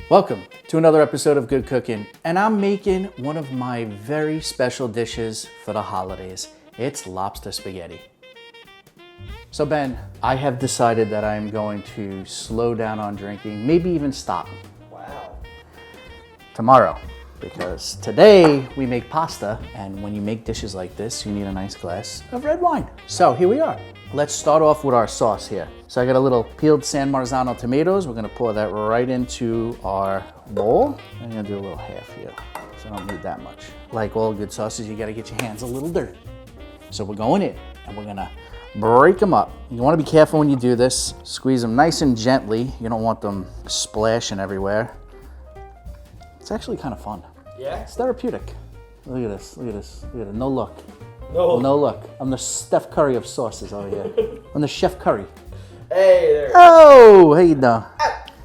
Welcome to another episode of Good Cooking, and I'm making one of my very special dishes for the holidays. It's lobster spaghetti. So Ben, I have decided that I'm going to slow down on drinking, maybe even stop. Wow. Tomorrow, because today we make pasta, and when you make dishes like this, you need a nice glass of red wine. So here we are. Let's start off with our sauce here. So I got a little peeled San Marzano tomatoes. We're gonna pour that right into our bowl. I'm gonna do a little half here, so I don't need that much. Like all good sauces, you gotta get your hands a little dirty. So we're going in, and we're gonna break them up. You wanna be careful when you do this. Squeeze them nice and gently. You don't want them splashing everywhere. It's actually kind of fun. Yeah? It's therapeutic. Look at this, look at this, look at it. No look. No look. I'm the Steph Curry of sauces over here. I'm the Chef Curry. Hey there. Oh, how you doing?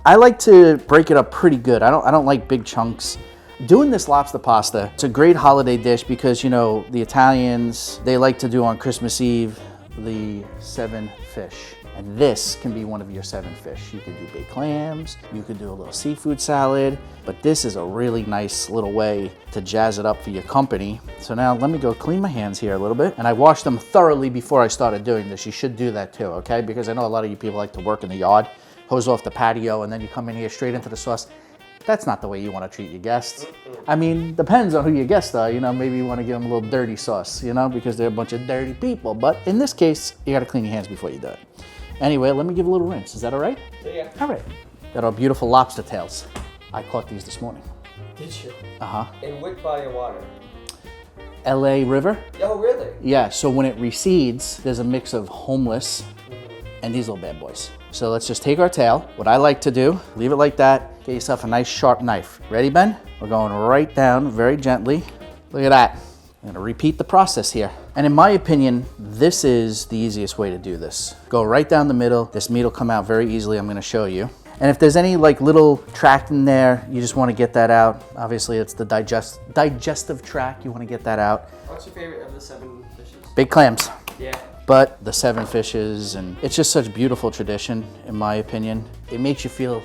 I like to break it up pretty good. I don't like big chunks. Doing this lobster pasta, it's a great holiday dish because, you know, the Italians, they like to do on Christmas Eve the 7 fish. And this can be one of your 7 fish. You could do baked clams, you could do a little seafood salad, but this is a really nice little way to jazz it up for your company. So now let me go clean my hands here a little bit. And I washed them thoroughly before I started doing this. You should do that too, okay? Because I know a lot of you people like to work in the yard, hose off the patio, and then you come in here straight into the sauce. That's not the way you want to treat your guests. I mean, depends on who your guests are. You know, maybe you want to give them a little dirty sauce, you know, because they're a bunch of dirty people. But in this case, you got to clean your hands before you do it. Anyway, let me give a little rinse. Is that all right? Yeah. All right. Got our beautiful lobster tails. I caught these this morning. Did you? Uh-huh. In which body of water? LA River. Oh, really? Yeah, so when it recedes, there's a mix of homeless and these little bad boys. So let's just take our tail. What I like to do, leave it like that. Get yourself a nice sharp knife. Ready, Ben? We're going right down very gently. Look at that. I'm gonna repeat the process here. And in my opinion, this is the easiest way to do this. Go right down the middle. This meat will come out very easily. I'm gonna show you. And if there's any like little tract in there, you just wanna get that out. Obviously it's the digestive tract. You wanna get that out. What's your favorite of the 7 dishes? Big clams. Yeah. But the 7 fishes, and it's just such beautiful tradition, in my opinion. It makes you feel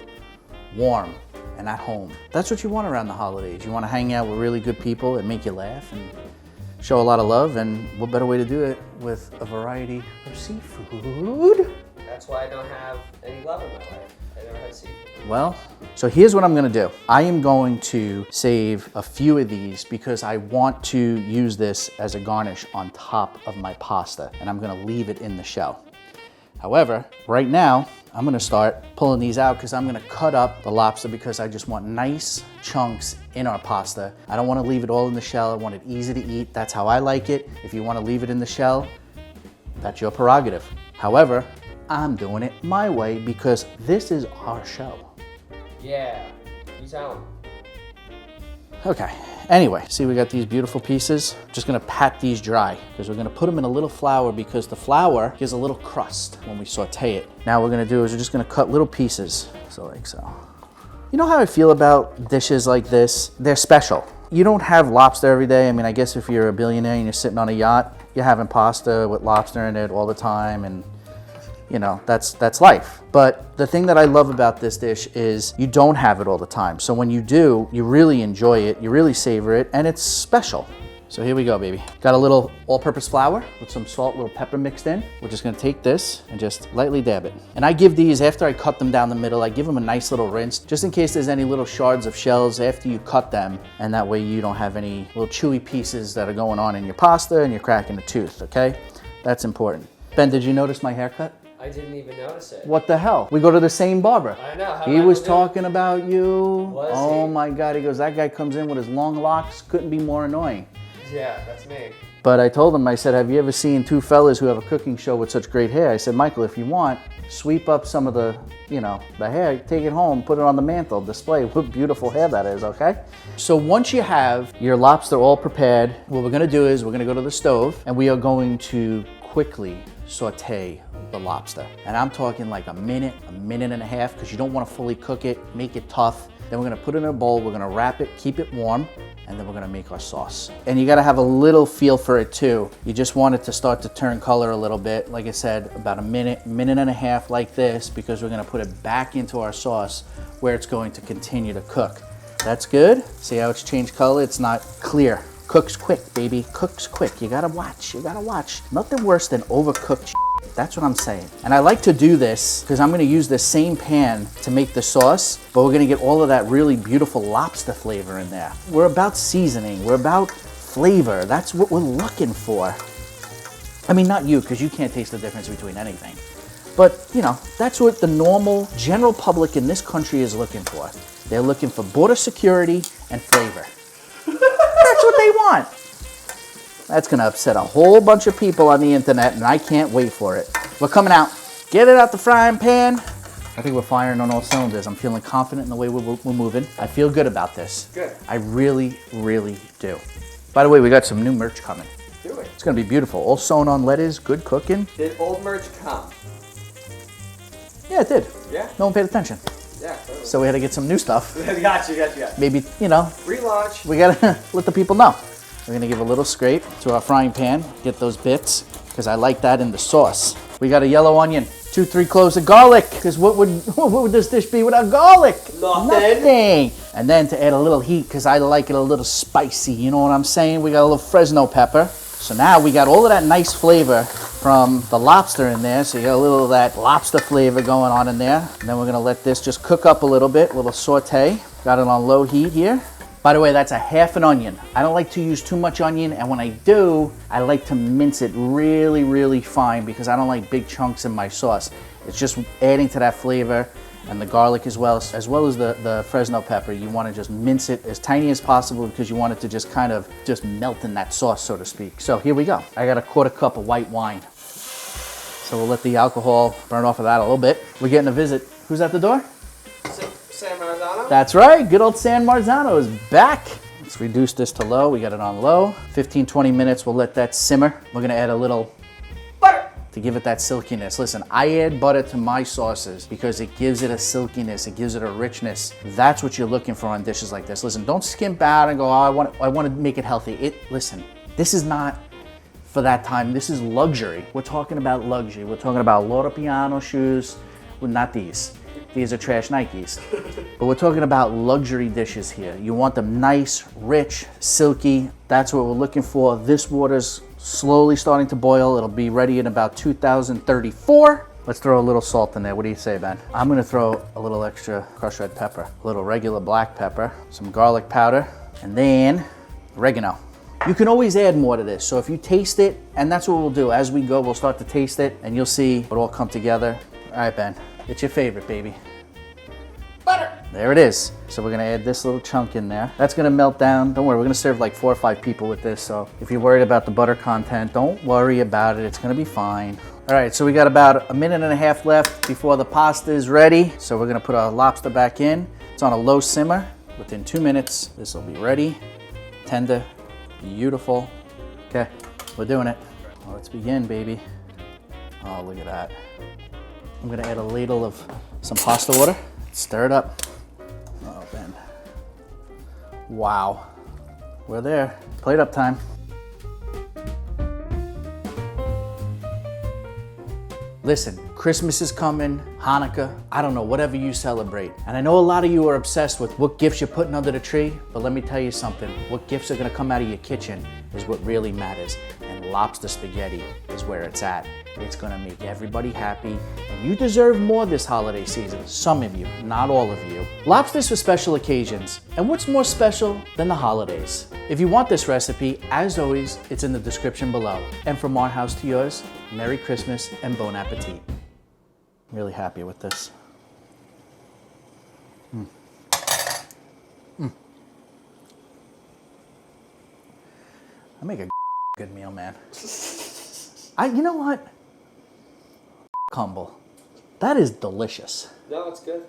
warm and at home. That's what you want around the holidays. You wanna hang out with really good people and make you laugh and show a lot of love, and what better way to do it with a variety of seafood? That's why I don't have any love in my life. I never had seafood. Well, so here's what I'm gonna do. I am going to save a few of these because I want to use this as a garnish on top of my pasta, and I'm gonna leave it in the shell. However, right now, I'm gonna start pulling these out because I'm gonna cut up the lobster because I just want nice chunks in our pasta. I don't wanna leave it all in the shell. I want it easy to eat. That's how I like it. If you wanna leave it in the shell, that's your prerogative. However, I'm doing it my way because this is our show. Yeah. You tell 'em. Okay, anyway, see we got these beautiful pieces. Just gonna pat these dry because we're gonna put them in a little flour because the flour gives a little crust when we saute it. Now what we're gonna do is we're just gonna cut little pieces, so like so. You know how I feel about dishes like this? They're special. You don't have lobster every day. I mean, I guess if you're a billionaire and you're sitting on a yacht, you're having pasta with lobster in it all the time, and you know, that's life. But the thing that I love about this dish is you don't have it all the time. So when you do, you really enjoy it, you really savor it, and it's special. So here we go, baby. Got a little all-purpose flour with some salt, little pepper mixed in. We're just gonna take this and just lightly dab it. And I give these, after I cut them down the middle, I give them a nice little rinse, just in case there's any little shards of shells after you cut them, and that way you don't have any little chewy pieces that are going on in your pasta and you're cracking a tooth, okay? That's important. Ben, did you notice my haircut? I didn't even notice it. What the hell? We go to the same barber. I know. How He was talking about you. Was oh he? my God, he goes, that guy comes in with his long locks, couldn't be more annoying. Yeah, that's me. But I told him, I said, have you ever seen 2 fellas who have a cooking show with such great hair? I said, Michael, if you want, sweep up some of the, you know, the hair, take it home, put it on the mantle, display what beautiful hair that is, okay? So once you have your lobster all prepared, what we're gonna do is we're gonna go to the stove and we are going to quickly saute the lobster. And I'm talking like a minute and a half, because you don't want to fully cook it, make it tough. Then we're gonna put it in a bowl, we're gonna wrap it, keep it warm, and then we're gonna make our sauce. And you gotta have a little feel for it too. You just want it to start to turn color a little bit. Like I said, about a minute, minute and a half like this, because we're gonna put it back into our sauce where it's going to continue to cook. That's good. See how it's changed color? It's not clear. Cooks quick, baby, cooks quick. You gotta watch, you gotta watch. Nothing worse than overcooked shit. That's what I'm saying. And I like to do this because I'm gonna use the same pan to make the sauce, but we're gonna get all of that really beautiful lobster flavor in there. We're about seasoning, we're about flavor. That's what we're looking for. I mean, not you, because you can't taste the difference between anything. But, you know, that's what the normal general public in this country is looking for. They're looking for border security and flavor. That's what they want. That's gonna upset a whole bunch of people on the internet, and I can't wait for it. We're coming out. Get it out the frying pan. I think we're firing on all cylinders. I'm feeling confident in the way we're moving. I feel good about this. Good. I really, really do. By the way, we got some new merch coming. Do it. It's gonna be beautiful. All sewn on letters, good cooking. Did old merch come? Yeah, it did. Yeah. No one paid attention. Yeah, totally. So we had to get some new stuff. Gotcha. Maybe, you know, Relaunch. we gotta let the people know. We're gonna give a little scrape to our frying pan, get those bits, because I like that in the sauce. We got a yellow onion, 2-3 cloves of garlic, because what would this dish be without garlic? Nothing. And then to add a little heat, because I like it a little spicy, you know what I'm saying? We got a little Fresno pepper. So now we got all of that nice flavor from the lobster in there. So you got a little of that lobster flavor going on in there. And then we're gonna let this just cook up a little bit, a little saute. Got it on low heat here. By the way, that's a half an onion. I don't like to use too much onion, and when I do, I like to mince it really, really fine because I don't like big chunks in my sauce. It's just adding to that flavor, and the garlic as well as the Fresno pepper. You want to just mince it as tiny as possible because you want it to just kind of just melt in that sauce, so to speak. So here we go. I got a 1/4 cup of white wine. So we'll let the alcohol burn off of that a little bit. We're getting a visit. Who's at the door? San Marzano? That's right, good old San Marzano is back. Let's reduce this to low. We got it on low. 15-20 minutes, we'll let that simmer. We're gonna add a little Butter. to give it that silkiness. Listen, I add butter to my sauces because it gives it a silkiness, it gives it a richness. That's what you're looking for on dishes like this. Listen, don't skimp out and go, oh, I want to make it healthy. Listen, this is not for that time. This is luxury. We're talking about luxury. We're talking about Loro Piano shoes. Well, not these. These are trash Nikes. But we're talking about luxury dishes here. You want them nice, rich, silky. That's what we're looking for. This water's slowly starting to boil. It'll be ready in about 2034. Let's throw a little salt in there. What do you say, Ben? I'm gonna throw a little extra crushed red pepper, a little regular black pepper, some garlic powder, and then oregano. You can always add more to this. So if you taste it, and that's what we'll do. As we go, we'll start to taste it, and you'll see it all come together. All right, Ben. It's your favorite, baby. Butter. There it is. So we're gonna add this little chunk in there. That's gonna melt down. Don't worry, we're gonna serve like 4 or 5 people with this. So if you're worried about the butter content, don't worry about it. It's gonna be fine. All right, so we got about a minute and a half left before the pasta is ready. So we're gonna put our lobster back in. It's on a low simmer. Within 2 minutes, this will be ready. Tender, beautiful. Okay, we're doing it. Well, let's begin, baby. Oh, look at that. I'm gonna add a ladle of some pasta water. Stir it up. Oh, Ben. Wow. We're there. Plate up time. Listen, Christmas is coming, Hanukkah, I don't know, whatever you celebrate. And I know a lot of you are obsessed with what gifts you're putting under the tree, but let me tell you something. What gifts are gonna come out of your kitchen is what really matters. And lobster spaghetti is where it's at. It's gonna make everybody happy, and you deserve more this holiday season. Some of you, not all of you. Lobster's for special occasions, and what's more special than the holidays? If you want this recipe, as always, it's in the description below. And from our house to yours, Merry Christmas and Bon Appetit. I'm really happy with this. I make a good meal, man. You know what? Humble. That is delicious. No, it's good.